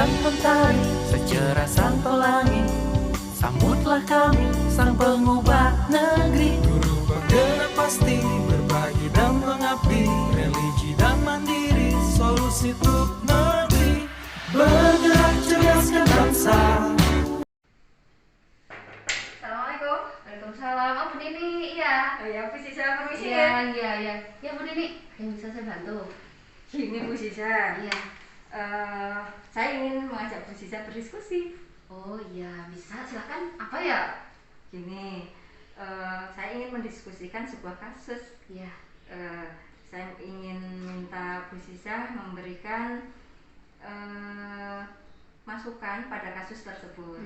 dan mentari secerah sang pelangi. Sambutlah kami, sang pengubah negeri. Guru bergerak pasti, berbagi dan mengabdi. Religi dan mandiri, solusi untuk negeri. Bergerak cerdaskan bangsa. Assalamualaikum. Waalaikumsalam. Oh, Bu Nini, iya. Oh ya, Bu Sisa, permisi Iya, ya. iya, iya. Ya, Bu Nini, yang bisa saya bantu? Gini Bu Sisa, Iya. saya ingin mengajak Bu Sisa berdiskusi. Oh iya, bisa. Silakan. Apa ya? Gini, saya ingin mendiskusikan sebuah kasus. Iya. Saya ingin minta Bu Sisa memberikan masukan pada kasus tersebut.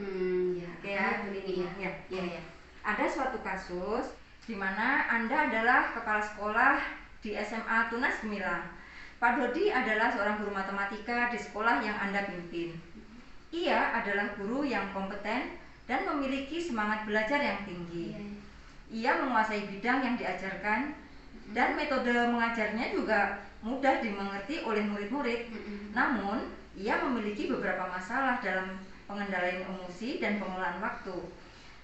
Ya. Oke ya, Bu Nini ya. Ya, Iya, iya. Ada suatu kasus di mana Anda adalah kepala sekolah di SMA Tunas Gemilang. Pak Dodi adalah seorang guru matematika di sekolah yang Anda pimpin. Ia adalah guru yang kompeten dan memiliki semangat belajar yang tinggi. Ia menguasai bidang yang diajarkan dan metode mengajarnya juga mudah dimengerti oleh murid-murid. Namun, ia memiliki beberapa masalah dalam pengendalian emosi dan pengelolaan waktu.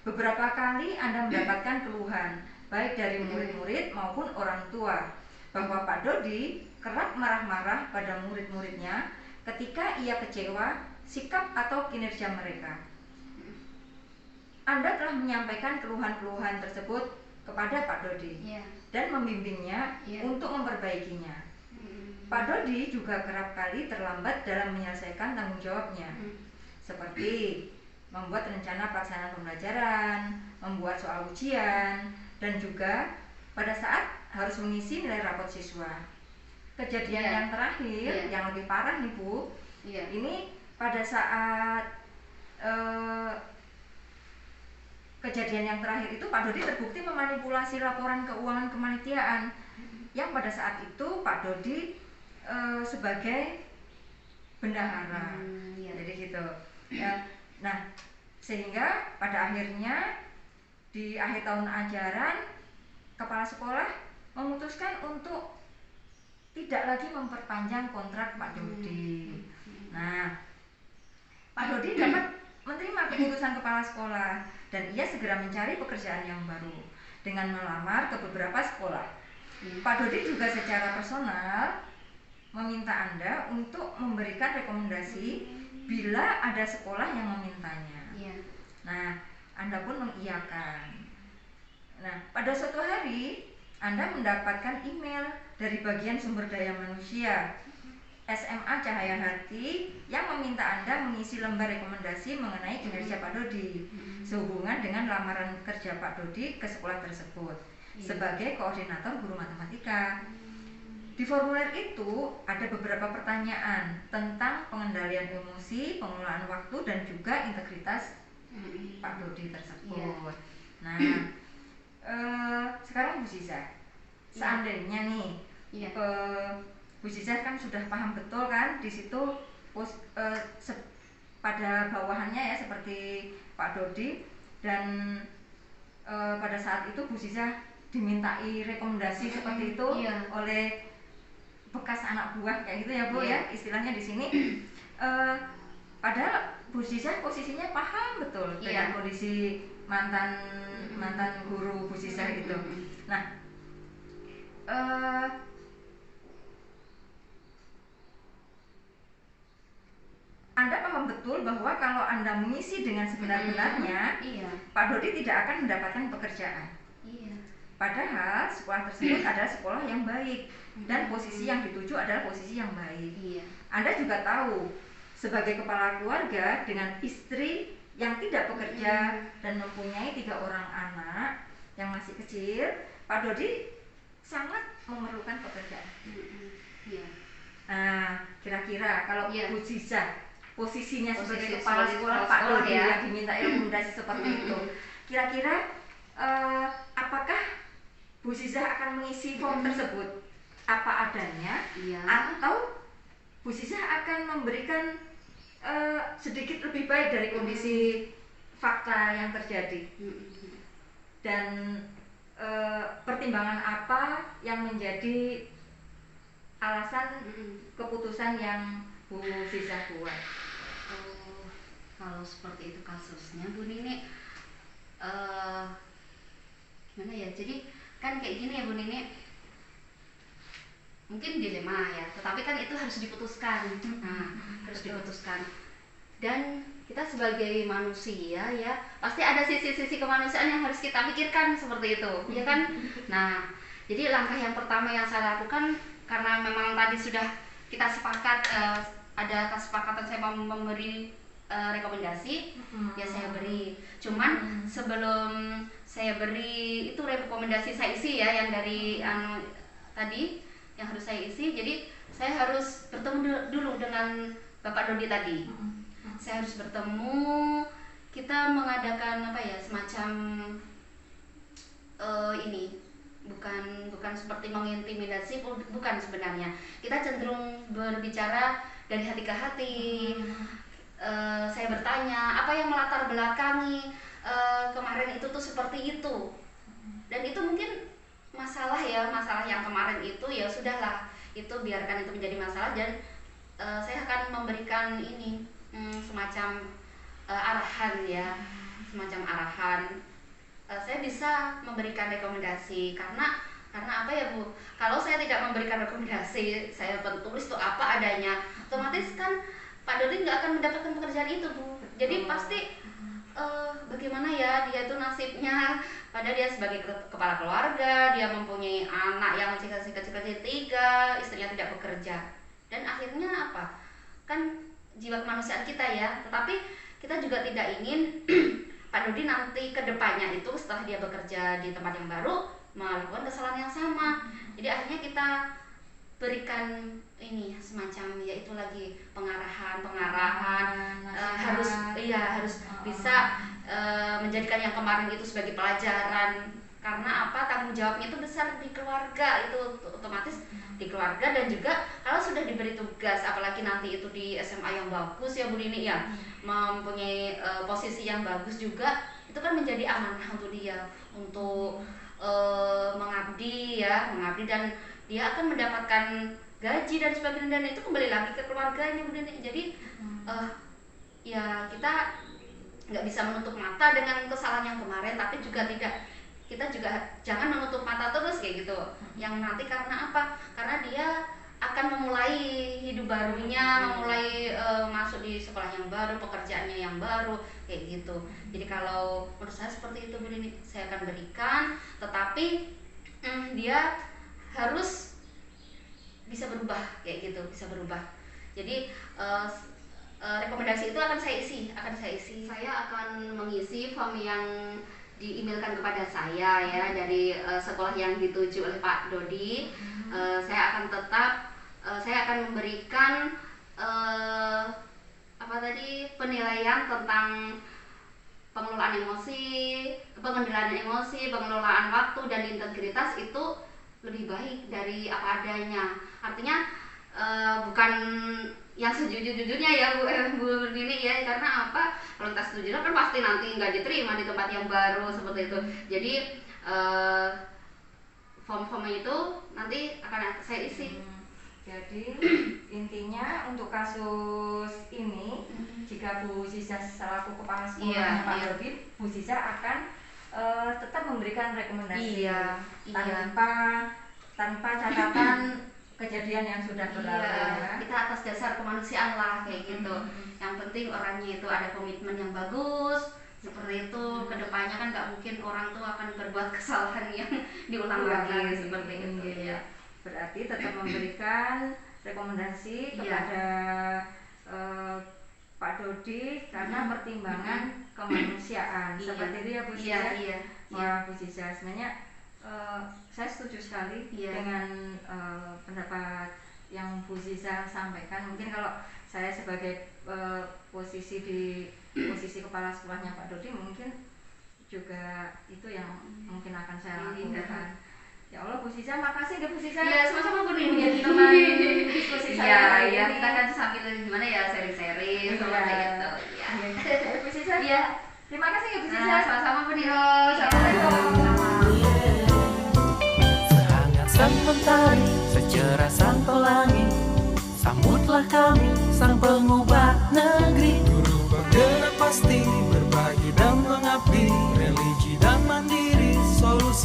Beberapa kali Anda mendapatkan keluhan, baik dari murid-murid maupun orang tua, bahwa Pak Dodi kerap marah-marah pada murid-muridnya ketika ia kecewa sikap atau kinerja mereka. Anda telah menyampaikan keluhan-keluhan tersebut kepada Pak Dodi dan membimbingnya untuk memperbaikinya. Pak Dodi juga kerap kali terlambat dalam menyelesaikan tanggung jawabnya, seperti membuat rencana pelaksanaan pembelajaran, membuat soal ujian, dan juga pada saat harus mengisi nilai rapot siswa. Kejadian yang terakhir, yang lebih parah nih Bu, ini pada saat kejadian yang terakhir itu Pak Dodi terbukti memanipulasi laporan keuangan kepanitiaan, yang pada saat itu Pak Dodi sebagai bendahara. Jadi gitu ya. Nah, sehingga pada akhirnya di akhir tahun ajaran kepala sekolah memutuskan untuk tidak lagi memperpanjang kontrak Pak Dodi. Nah, Pak Dodi dapat menerima keputusan kepala sekolah dan ia segera mencari pekerjaan yang baru dengan melamar ke beberapa sekolah. Pak Dodi juga secara personal meminta Anda untuk memberikan rekomendasi bila ada sekolah yang memintanya. Nah, Anda pun mengiyakan. Nah, pada suatu hari Anda mendapatkan email dari bagian sumber daya manusia SMA Cahaya Hati yang meminta Anda mengisi lembar rekomendasi mengenai kinerja Pak Dodi sehubungan dengan lamaran kerja Pak Dodi ke sekolah tersebut sebagai koordinator guru matematika. Di formulir itu ada beberapa pertanyaan tentang pengendalian emosi, pengelolaan waktu, dan juga integritas Pak Dodi tersebut. Nah, sekarang Bu Sisa, seandainya nih Bu Sisa kan sudah paham betul kan di situ pada bawahannya ya seperti Pak Dodi, dan pada saat itu Bu Sisa dimintai rekomendasi seperti itu oleh bekas anak buah kayak gitu ya Bu ya istilahnya di sini. Padahal Bu Sisa posisinya paham betul dengan kondisi mantan guru Bu Sisa itu. Nah, Anda paham betul bahwa kalau Anda mengisi dengan sebenar-benarnya, Pak Dodi tidak akan mendapatkan pekerjaan. Padahal sekolah tersebut adalah sekolah yang baik dan posisi yang dituju adalah posisi yang baik. Anda juga tahu sebagai kepala keluarga dengan istri yang tidak bekerja dan mempunyai 3 orang anak yang masih kecil, Pak Dodi sangat memerlukan pekerjaan. Nah, kira-kira kalau Bu Sisa posisinya sebagai kepala sekolah Pak Dodi yang diminta rekomendasi seperti itu, kira-kira apakah Bu Sisa akan mengisi form tersebut apa adanya, atau Bu Sisa akan memberikan sedikit lebih baik dari kondisi fakta yang terjadi, dan pertimbangan apa yang menjadi alasan keputusan yang Bu Sisa buat? Kalau seperti itu kasusnya Bu Nini, gimana ya, jadi kan kayak gini ya Bu Nini, mungkin dilema ya, tetapi kan itu harus diputuskan. Nah, harus diputuskan. Dan kita sebagai manusia ya pasti ada sisi-sisi kemanusiaan yang harus kita pikirkan seperti itu, ya kan? Nah, jadi langkah yang pertama yang saya lakukan, karena memang tadi sudah kita sepakat, ada kesepakatan saya mau memberi rekomendasi, ya saya beri. Cuman sebelum saya beri itu rekomendasi saya isi ya, yang dari tadi yang harus saya isi, jadi saya harus bertemu dulu dengan Bapak Dodi tadi. Saya harus bertemu, kita mengadakan apa ya, semacam ini bukan seperti mengintimidasi, bukan sebenarnya. Kita cenderung berbicara dari hati ke hati. Saya bertanya apa yang melatar belakangi kemarin itu tuh seperti itu, dan itu mungkin masalah yang kemarin itu ya sudahlah, itu biarkan itu menjadi masalah, dan saya akan memberikan ini semacam arahan ya, semacam arahan. Saya bisa memberikan rekomendasi karena apa ya Bu, kalau saya tidak memberikan rekomendasi, saya tulis itu apa adanya, otomatis kan Pak Dodi nggak akan mendapatkan pekerjaan itu Bu. Jadi pasti bagaimana ya dia itu nasibnya, padahal dia sebagai kepala keluarga, dia mempunyai anak yang kecil-kecil 3, istrinya tidak bekerja, dan akhirnya apa, kan jiwa kemanusiaan kita ya. Tetapi kita juga tidak ingin Pak Dodi nanti ke depannya itu setelah dia bekerja di tempat yang baru melakukan kesalahan yang sama. Jadi akhirnya kita berikan ini semacam yaitu lagi pengarahan harus bisa menjadikan yang kemarin itu sebagai pelajaran, karena apa, tanggung jawabnya itu besar di keluarga, itu otomatis di keluarga. Dan juga kalau sudah diberi tugas, apalagi nanti itu di SMA yang bagus ya Bu Nini ya, mempunyai posisi yang bagus juga, itu kan menjadi amanah untuk dia untuk mengabdi dan dia akan mendapatkan gaji dan sebagainya, dan itu kembali lagi ke keluarganya Bu Nini. Jadi ya kita nggak bisa menutup mata dengan kesalahan yang kemarin, tapi juga kita juga jangan menutup mata terus kayak gitu. Yang nanti karena apa? Karena dia akan memulai hidup barunya, memulai masuk di sekolah yang baru, pekerjaannya yang baru kayak gitu. Jadi kalau menurut saya seperti itu Bu Nini, saya akan berikan, tetapi dia harus bisa berubah kayak gitu, bisa berubah. Jadi rekomendasi itu akan saya isi. Saya akan mengisi form yang di-emailkan kepada saya ya dari sekolah yang dituju oleh Pak Dodi. Saya akan memberikan penilaian tentang pengelolaan emosi, pengendalian emosi, pengelolaan waktu dan integritas itu lebih baik dari apa adanya. Artinya bukan yang sejujur-jujurnya ya Bu Nini ya, karena apa, kalau kita sejujurnya kan pasti nanti nggak diterima di tempat yang baru seperti itu. Jadi form-formnya itu nanti akan saya isi. Jadi intinya untuk kasus ini, jika Bu Ziza selaku kepala sekolahnya Pak Dodi, Bu Ziza akan tetap memberikan rekomendasi tanpa catatan kejadian yang sudah berlalu. Kita atas dasar kemanusiaan lah kayak gitu. Yang penting orangnya itu ada komitmen yang bagus seperti itu. Kedepannya kan nggak mungkin orang tuh akan berbuat kesalahan yang diulang lagi seperti itu ya. Berarti tetap memberikan rekomendasi kepada Pak Dodi karena pertimbangan kemanusiaan. Seperti itu ya Bu Ziza. Wah Bu Ziza, sebenarnya saya setuju sekali dengan pendapat yang Bu Ziza sampaikan. Mungkin kalau saya sebagai posisi kepala sekolahnya Pak Dodi, mungkin juga itu yang mungkin akan saya lakukan. Ya Allah Bu Ziza, makasih deh Bu Ziza. Iya, sama-sama Bu Nini. Menjadi teman diskusi saya. Iya, kita kan sambil gimana ya, sharing-sharing seperti itu. Iya. Bu Ziza. Iya. Terima kasih ya Bu Ziza. Sama-sama Bu Nini. Assalamualaikum. Sang mentari, secerah sang pelangi, sambutlah kami, sang pengubah negeri. Guru bergerak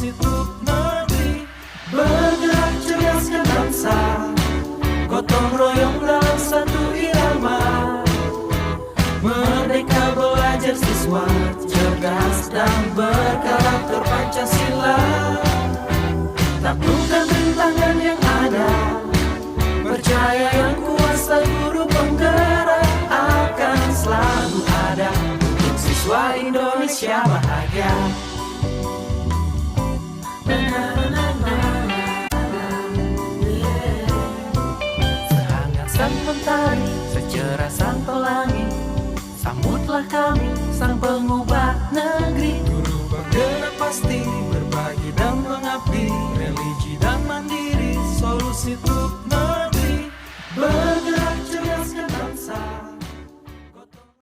solusi untuk negeri. Bergerak cerdaskan bangsa, gotong royong dalam satu irama. Merdeka belajar siswa, cerdas dan berkarakter Pancasila. Taklukkan rintangan yang ada, percaya yang kuasa guru penggerak akan selalu ada untuk siswa Indonesia bahagia. Sehangat sang mentari, secerah sang pelangi, sambutlah kami sang pengubah negeri. Guru bergerak pasti, berbagi dan mengabdi, religi dan mandiri, solusi untuk